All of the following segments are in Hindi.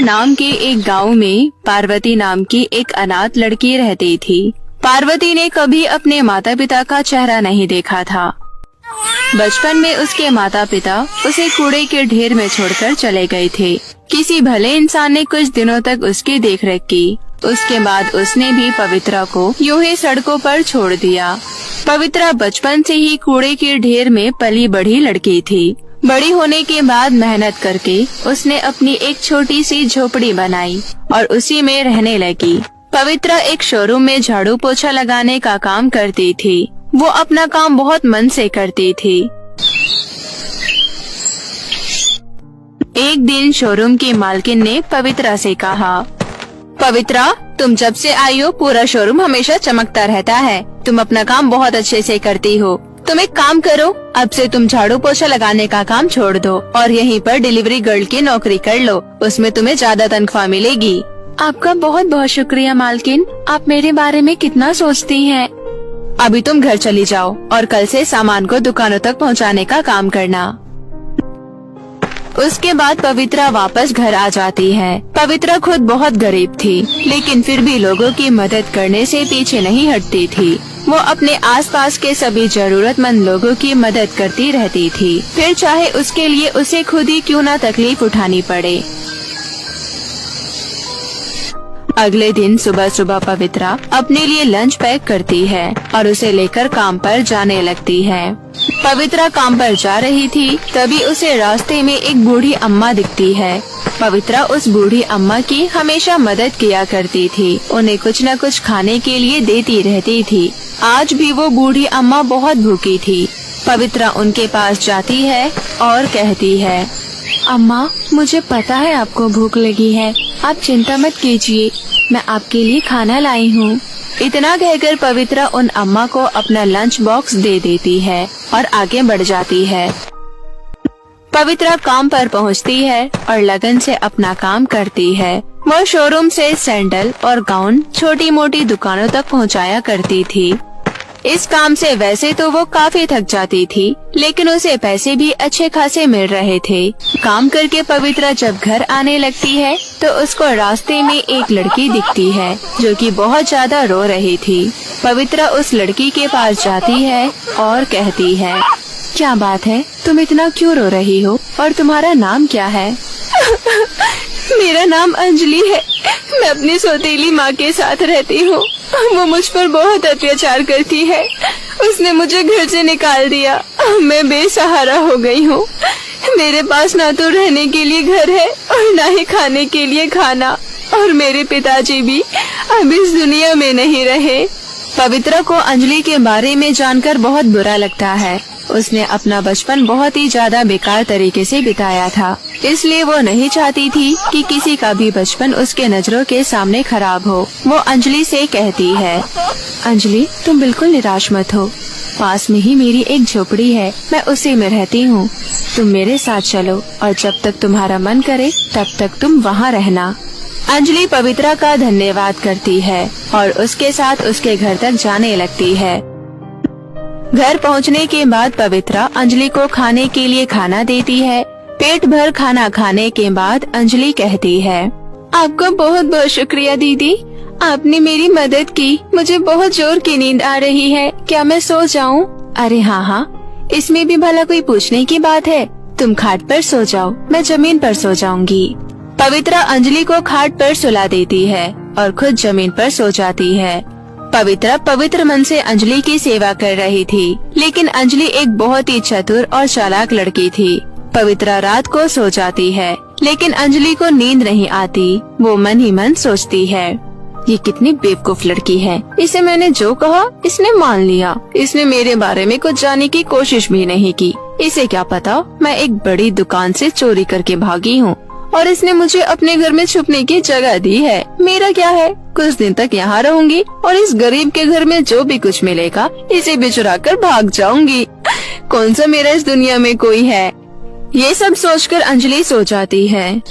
नाम के एक गांव में पार्वती नाम की एक अनाथ लड़की रहती थी। पार्वती ने कभी अपने माता पिता का चेहरा नहीं देखा था। बचपन में उसके माता पिता उसे कूड़े के ढेर में छोड़कर चले गए थे। किसी भले इंसान ने कुछ दिनों तक उसकी देखरेख की। उसके बाद उसने भी पवित्रा को यूं ही सड़कों पर छोड़ दिया। पवित्रा बचपन से ही कूड़े के ढेर में पली बढ़ी लड़की थी। बड़ी होने के बाद मेहनत करके उसने अपनी एक छोटी सी झोपड़ी बनाई और उसी में रहने लगी। पवित्रा एक शोरूम में झाड़ू पोछा लगाने का काम करती थी। वो अपना काम बहुत मन से करती थी। एक दिन शोरूम की मालकिन ने पवित्रा से कहा, पवित्रा, तुम जब से आई हो पूरा शोरूम हमेशा चमकता रहता है। तुम अपना काम बहुत अच्छे से करती हो। तुम एक काम करो, अब से तुम झाड़ू पोछा लगाने का काम छोड़ दो और यहीं पर डिलीवरी गर्ल की नौकरी कर लो। उसमें तुम्हें ज्यादा तनख्वाह मिलेगी। आपका बहुत बहुत शुक्रिया मालकिन, आप मेरे बारे में कितना सोचती हैं। अभी तुम घर चली जाओ और कल से सामान को दुकानों तक पहुंचाने का काम करना। उसके बाद पवित्रा वापस घर आ जाती है। पवित्रा खुद बहुत गरीब थी, लेकिन फिर भी लोगों की मदद करने से पीछे नहीं हटती थी। वो अपने आसपास के सभी जरूरतमंद लोगों की मदद करती रहती थी, फिर चाहे उसके लिए उसे खुद ही क्यों ना तकलीफ उठानी पड़े। अगले दिन सुबह सुबह पवित्रा अपने लिए लंच पैक करती है और उसे लेकर काम पर जाने लगती है। पवित्रा काम पर जा रही थी, तभी उसे रास्ते में एक बूढ़ी अम्मा दिखती है। पवित्रा उस बूढ़ी अम्मा की हमेशा मदद किया करती थी। उन्हें कुछ न कुछ खाने के लिए देती रहती थी। आज भी वो बूढ़ी अम्मा बहुत भूखी थी। पवित्रा उनके पास जाती है और कहती है, अम्मा, मुझे पता है आपको भूख लगी है। आप चिंता मत कीजिए, मैं आपके लिए खाना लाई हूँ। इतना कहकर पवित्रा उन अम्मा को अपना लंच बॉक्स दे देती है और आगे बढ़ जाती है। पवित्रा काम पर पहुँचती है और लगन से अपना काम करती है। वो शोरूम से सैंडल और गाउन छोटी मोटी दुकानों तक पहुँचाया करती थी। इस काम से वैसे तो वो काफी थक जाती थी, लेकिन उसे पैसे भी अच्छे खासे मिल रहे थे। काम करके पवित्रा जब घर आने लगती है तो उसको रास्ते में एक लड़की दिखती है जो कि बहुत ज्यादा रो रही थी। पवित्रा उस लड़की के पास जाती है और कहती है, क्या बात है, तुम इतना क्यों रो रही हो और तुम्हारा नाम क्या है? मेरा नाम अंजलि है। मैं अपनी सौतेली माँ के साथ रहती हूँ। वो मुझ पर बहुत अत्याचार करती है। उसने मुझे घर से निकाल दिया। मैं बेसहारा हो गई हूँ। मेरे पास ना तो रहने के लिए घर है और ना ही खाने के लिए खाना, और मेरे पिताजी भी अब इस दुनिया में नहीं रहे। पवित्रा को अंजलि के बारे में जानकर बहुत बुरा लगता है। उसने अपना बचपन बहुत ही ज्यादा बेकार तरीके से बिताया था, इसलिए वो नहीं चाहती थी कि किसी का भी बचपन उसके नजरों के सामने खराब हो। वो अंजलि से कहती है, अंजलि, तुम बिल्कुल निराश मत हो। पास में ही मेरी एक झोपड़ी है, मैं उसी में रहती हूँ। तुम मेरे साथ चलो और जब तक तुम्हारा मन करे तब तक तुम वहाँ रहना। अंजलि पवित्रा का धन्यवाद करती है और उसके साथ उसके घर तक जाने लगती है। घर पहुंचने के बाद पवित्रा अंजलि को खाने के लिए खाना देती है। पेट भर खाना खाने के बाद अंजलि कहती है, आपका बहुत बहुत शुक्रिया दीदी, आपने मेरी मदद की। मुझे बहुत जोर की नींद आ रही है, क्या मैं सो जाऊं? अरे हाँ हाँ, इसमें भी भला कोई पूछने की बात है। तुम खाट पर सो जाओ, मैं जमीन पर सो जाऊंगी। पवित्रा अंजलि को खाट पर सुला देती है और खुद जमीन पर सो जाती है। पवित्रा पवित्र मन से अंजलि की सेवा कर रही थी, लेकिन अंजलि एक बहुत ही चतुर और चालाक लड़की थी। पवित्रा रात को सो जाती है, लेकिन अंजलि को नींद नहीं आती। वो मन ही मन सोचती है, ये कितनी बेवकूफ लड़की है। इसे मैंने जो कहा इसने मान लिया। इसने मेरे बारे में कुछ जानने की कोशिश भी नहीं की। इसे क्या पता मैं एक बड़ी दुकान से चोरी करके भागी हूँ और इसने मुझे अपने घर में छुपने की जगह दी है। मेरा क्या है, कुछ दिन तक यहाँ रहूंगी और इस गरीब के घर में जो भी कुछ मिलेगा इसे भी चुरा कर भाग जाऊंगी। कौन सा मेरा इस दुनिया में कोई है। ये सब सोचकर अंजलि सो जाती है।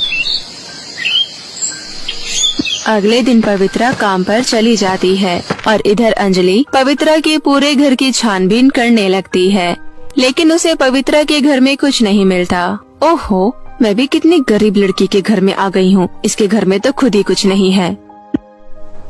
अगले दिन पवित्रा काम पर चली जाती है और इधर अंजलि पवित्रा के पूरे घर की छानबीन करने लगती है, लेकिन उसे पवित्रा के घर में कुछ नहीं मिलता। ओहो, मैं भी कितनी गरीब लड़की के घर में आ गई हूँ। इसके घर में तो खुद ही कुछ नहीं है।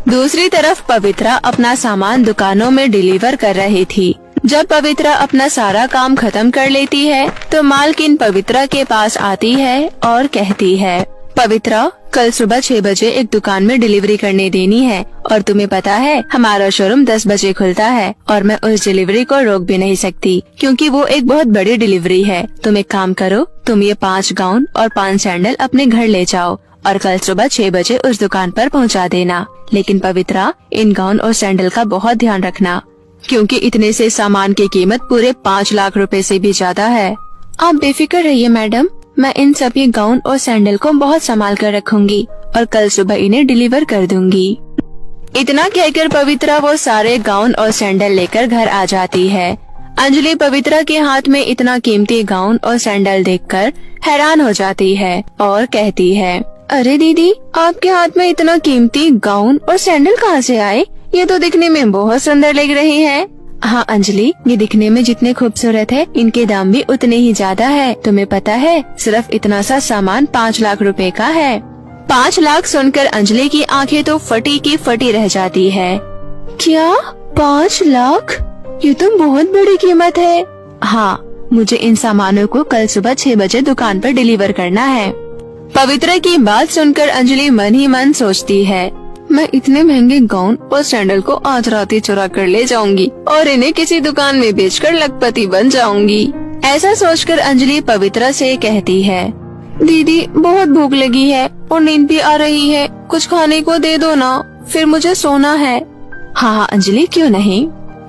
दूसरी तरफ पवित्रा अपना सामान दुकानों में डिलीवर कर रही थी। जब पवित्रा अपना सारा काम खत्म कर लेती है तो मालकिन पवित्रा के पास आती है और कहती है, पवित्रा, कल सुबह 6 बजे एक दुकान में डिलीवरी करने देनी है और तुम्हें पता है हमारा शोरूम 10 बजे खुलता है और मैं उस डिलीवरी को रोक भी नहीं सकती क्योंकि वो एक बहुत बड़ी डिलीवरी है। तुम एक काम करो, तुम ये 5 गाउन और 5 सैंडल अपने घर ले जाओ और कल सुबह 6 बजे उस दुकान पर पहुंचा देना। लेकिन पवित्रा, इन गाउन और सैंडल का बहुत ध्यान रखना क्योंकि इतने से सामान की कीमत पूरे 5 लाख रुपए से भी ज्यादा है। आप बेफिक्र रहिए मैडम, मैं इन सभी गाउन और सैंडल को बहुत संभाल कर रखूंगी और कल सुबह इन्हें डिलीवर कर दूंगी। इतना कहकर पवित्रा वो सारे गाउन और सैंडल लेकर घर आ जाती है। अंजलि पवित्रा के हाथ में इतना कीमती गाउन और सैंडल देखकर हैरान हो जाती है और कहती है, अरे दीदी, आपके हाथ में इतना कीमती गाउन और सैंडल कहाँ से आए? ये तो दिखने में बहुत सुंदर लग रहे हैं। हाँ अंजलि, ये दिखने में जितने खूबसूरत है इनके दाम भी उतने ही ज्यादा है। तुम्हें पता है सिर्फ इतना सा सामान 5 लाख रुपए का है। 5 लाख सुनकर अंजलि की आंखें तो फटी की फटी रह जाती है। क्या 5 लाख? ये तो बहुत बड़ी कीमत है। हाँ, मुझे इन सामानों को कल सुबह 6 बजे दुकान पर डिलीवर करना है। पवित्रा की बात सुनकर अंजलि मन ही मन सोचती है, मैं इतने महंगे गाउन और सैंडल को आज रात ही चुरा कर ले जाऊंगी और इन्हें किसी दुकान में बेचकर लखपति बन जाऊंगी। ऐसा सोचकर अंजलि पवित्रा से कहती है, दीदी बहुत भूख लगी है और नींद भी आ रही है, कुछ खाने को दे दो ना, फिर मुझे सोना है। हाँ अंजलि, क्यों नहीं।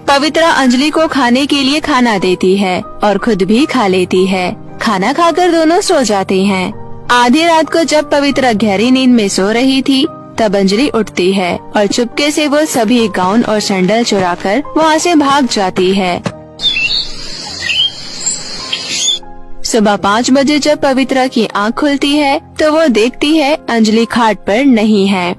पवित्रा अंजलि को खाने के लिए खाना देती है और खुद भी खा लेती है। खाना खाकर दोनों सो जाते हैं। आधी रात को जब पवित्रा गहरी नींद में सो रही थी तब अंजलि उठती है और चुपके से वो सभी गाउन और सैंडल चुराकर वहाँ से भाग जाती है। सुबह 5 बजे जब पवित्रा की आँख खुलती है तो वो देखती है अंजलि खाट पर नहीं है।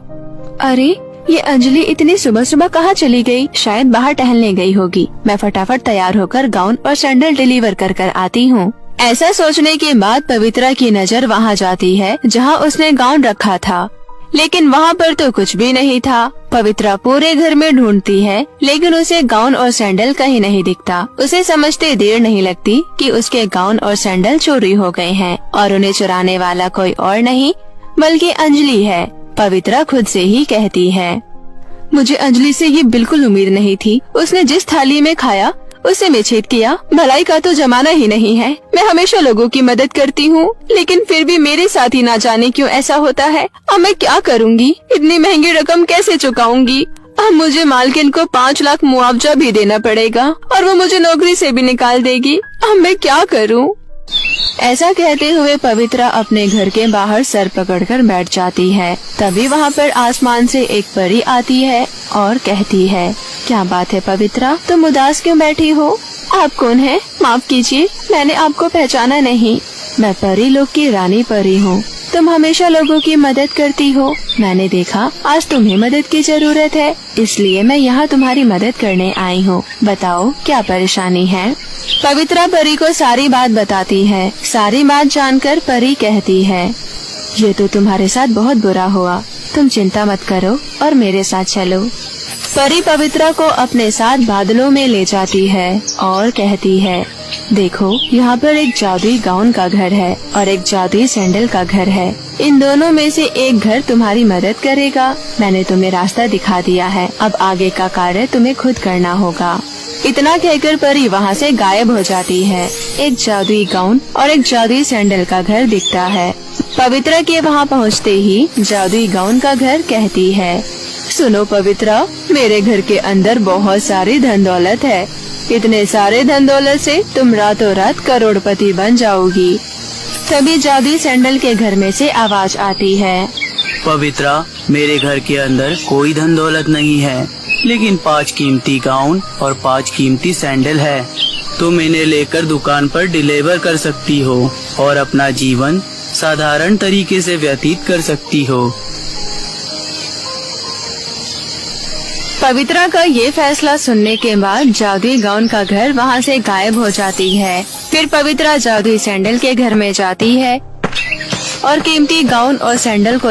अरे, ये अंजलि इतनी सुबह सुबह कहाँ चली गई? शायद बाहर टहलने गई होगी। मैं फटाफट तैयार होकर गाउन और सैंडल डिलीवर कर आती हूँ। ऐसा सोचने के बाद पवित्रा की नजर वहाँ जाती है जहाँ उसने गाउन रखा था, लेकिन वहाँ पर तो कुछ भी नहीं था। पवित्रा पूरे घर में ढूंढती है लेकिन उसे गाउन और सैंडल कहीं नहीं दिखता। उसे समझते देर नहीं लगती कि उसके गाउन और सैंडल चोरी हो गए हैं और उन्हें चुराने वाला कोई और नहीं बल्कि अंजलि है। पवित्रा खुद से ही कहती है, मुझे अंजलि से ये बिल्कुल उम्मीद नहीं थी। उसने जिस थाली में खाया उसे मैं छेद किया। भलाई का तो जमाना ही नहीं है। मैं हमेशा लोगों की मदद करती हूँ लेकिन फिर भी मेरे साथ ही ना जाने क्यों ऐसा होता है। अब मैं क्या करूँगी? इतनी महंगी रकम कैसे चुकाऊंगी? अब मुझे मालकिन को 5 लाख मुआवजा भी देना पड़ेगा और वो मुझे नौकरी से भी निकाल देगी। अब मैं क्या करूँ? ऐसा कहते हुए पवित्रा अपने घर के बाहर सर पकड़कर बैठ जाती है। तभी वहाँ पर आसमान से एक परी आती है और कहती है, क्या बात है पवित्रा, तुम उदास क्यों बैठी हो? आप कौन है? माफ कीजिए, मैंने आपको पहचाना नहीं। मैं परी लोग की रानी परी हूँ। तुम हमेशा लोगों की मदद करती हो। मैंने देखा आज तुम्हें मदद की जरूरत है, इसलिए मैं यहाँ तुम्हारी मदद करने आई हूँ। बताओ क्या परेशानी है? पवित्रा परी को सारी बात बताती है। सारी बात जानकर परी कहती है, ये तो तुम्हारे साथ बहुत बुरा हुआ। तुम चिंता मत करो और मेरे साथ चलो। परी पवित्रा को अपने साथ बादलों में ले जाती है और कहती है, देखो यहाँ पर एक जादुई गाउन का घर है और एक जादुई सैंडल का घर है। इन दोनों में से एक घर तुम्हारी मदद करेगा। मैंने तुम्हें रास्ता दिखा दिया है, अब आगे का कार्य तुम्हें खुद करना होगा। इतना कहकर परी वहाँ से गायब हो जाती है। एक जादुई गाउन और एक जादुई सैंडल का घर दिखता है। पवित्रा के वहाँ पहुँचते ही जादुई गाउन का घर कहती है, सुनो पवित्रा, मेरे घर के अंदर बहुत सारी धन दौलत है। इतने सारे धन दौलत से तुम रातों रात करोड़पति बन जाओगी। तभी जादुई सैंडल के घर में से आवाज आती है, पवित्रा, मेरे घर के अंदर कोई धन दौलत नहीं है, लेकिन 5 कीमती गाउन और 5 कीमती सैंडल है। तुम इन्हें लेकर दुकान पर डिलीवर कर सकती हो और अपना जीवन साधारण तरीके से व्यतीत कर सकती हो। पवित्रा का ये फैसला सुनने के बाद जादुई गाउन का घर वहाँ से गायब हो जाती है। फिर पवित्रा जादुई सैंडल के घर में जाती है और कीमती गाउन और सैंडल को